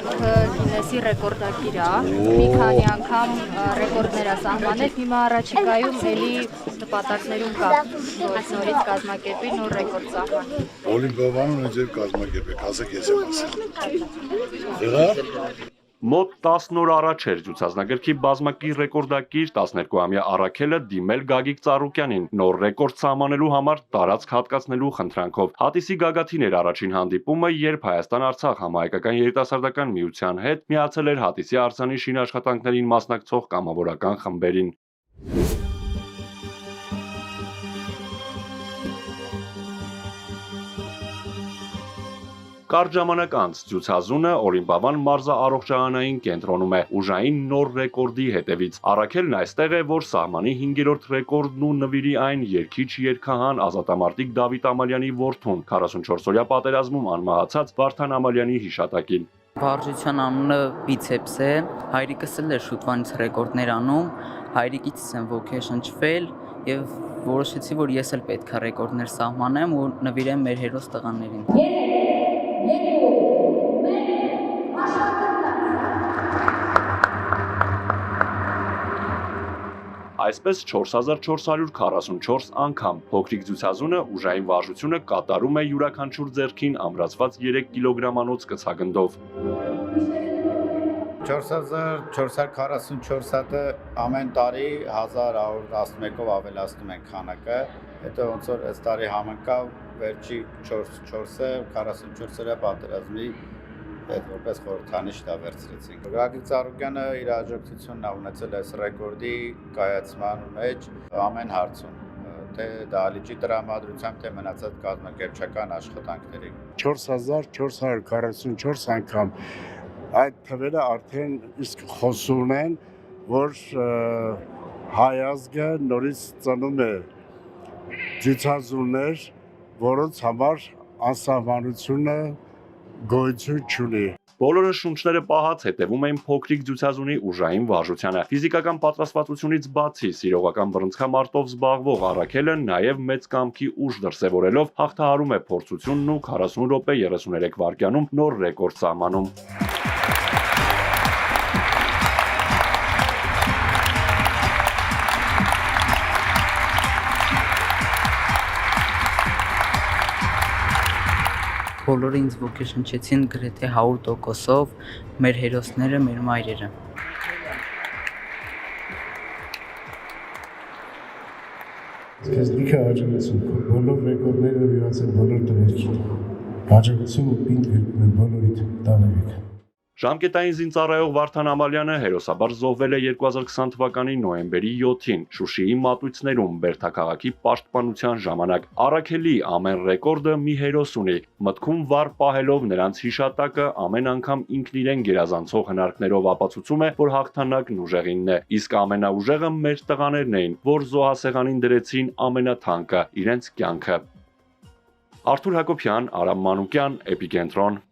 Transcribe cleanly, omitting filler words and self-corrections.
ինքը Գինեսի ռեկորդակիր է, մի քանի անգամ ռեկորդներ է սահմանել, հիմա առաջիկայում էլի նպատակներում կա, որ նորից կազմակերպի նոր ռեկորդ սահմանի։ Օլիմպիադան ունի ձեր կազմակերպեք, ասեք ես եմ ասել։ Եղա։ Մոտ 10 օր առաջ էր ցուցասնագրքի բազմակի ռեկորդակիր 12-ամյա Արաքելը դիմել Գագիկ Ծառուկյանին նոր ռեկորդ սահմանելու համար տարածք հատկացնելու խնդրանքով։ Հատիսի գագաթին էր առաջին հանդիպումը, երբ Հայաստան-Արցախ համահայկական երիտասարդական միության հետ միացել էր Հատիսի արձանի շինաշխատանքներին մասնակցող կամավորական խմբերին։ Կարճ ժամանակ անց ցուցազունը Օլիմպիադան մարզաառողջարանային կենտրոնում է ուժային նոր ռեկորդի հետևից։ Արաքելն այստեղ է, որ սահմանի 5-րդ ռեկորդն ու նվիրի այն երգիչ երգահան ազատամարտիկ Դավիթ Ամալյանի որդուն 44-օրյա պատերազմում անմահացած Վարդան Ամալյանի հիշատակին։ Վարժության անունը Բիցեպս է, հայրիկս էլ է շուտվանից ռեկորդներ անում, հայրիկից եմ ոգեշնչվել եւ որոշեցի, որ ես էլ պետք է ռեկորդներ սահմանեմ ու նվիրեմ մեր հերոս տղաներին։ Այսպես 4444 անգամ փոքրիկ ցուցազունը ուժային վարժությունը կատարում է յուրաքանչյուր ձեռքին ամրացված 3 կիլոգրամանոց կցագնդով։ 4444 հատը ամեն տարի 1111-ով ավելացնում են քանակը, հետո ոնց որ այս տարի համընկավ վերջի 4-ը 44-օրյա պատերազմի այդ որպես խորհրդանիշ դա վերցրեցինք։ Գագիկ Ծառուկյանը իր աջակցությունն է ունեցել այս ռեկորդի կայացման մեջ ամեն հարցում, թե դահլիճի տրամադրությամբ, թե մնացած կազմակերպչական աշխատանքների։ 4444 անգամ այդ թվերը արդեն իսկ խոսում են, որ հայ ազգը նորից ծնում է ցուցազուններ, որոնց համար անսահմանությունը գոյություն չունի։ Բոլորը շունչները պահած հետևում էին փոքրիկ ցուցազունի ուժային վարժությանը։ Ֆիզիկական պատրաստվածությունից բացի սիրողական բռնցքամարտով զբաղվող Արաքելը նաև մեծ կամքի ուժ դրսևորելով հաղթահարում է փորձությունն ու 40 րոպե 33 վայրկյանում նոր ռեկորդ սահմանում։ Բոլորը ինձ ոգեշնչեցին գրեթե 100%-ով, մեր հերոսները, մեր մայրերը։ Ես լիքը աջակցություն կա, բոլոր ռեկորդները վիրացել բոլոր տղերքին։ Աջակցություն ու պինդ գրկում են բոլորիդ տղերք։ Ժամկետային զինծառայող Վարդան Ամալյանը հերոսաբար զոհվել է 2020 թվականի նոյեմբերի 7-ին Շուշիի մատույցներում Բերդաքաղաքի պաշտպանության ժամանակ։ Արաքելի ամեն ռեկորդը մի հերոս ունի, մտքում վառ պահելով նրանց հիշատակը ամեն անգամ ինքն իրեն գերազանցող հնարքներով ապացուցում է, որ հաղթանակն ուժեղինն է, իսկ ամենաուժեղը մեր տղաներն էին, որ զոհասեղանին դրեցին ամենաթանկը՝ իրենց կյանքը։ Արթուր Հակոբյան, Արամ Մանուկյան, Էպիկենտրոն։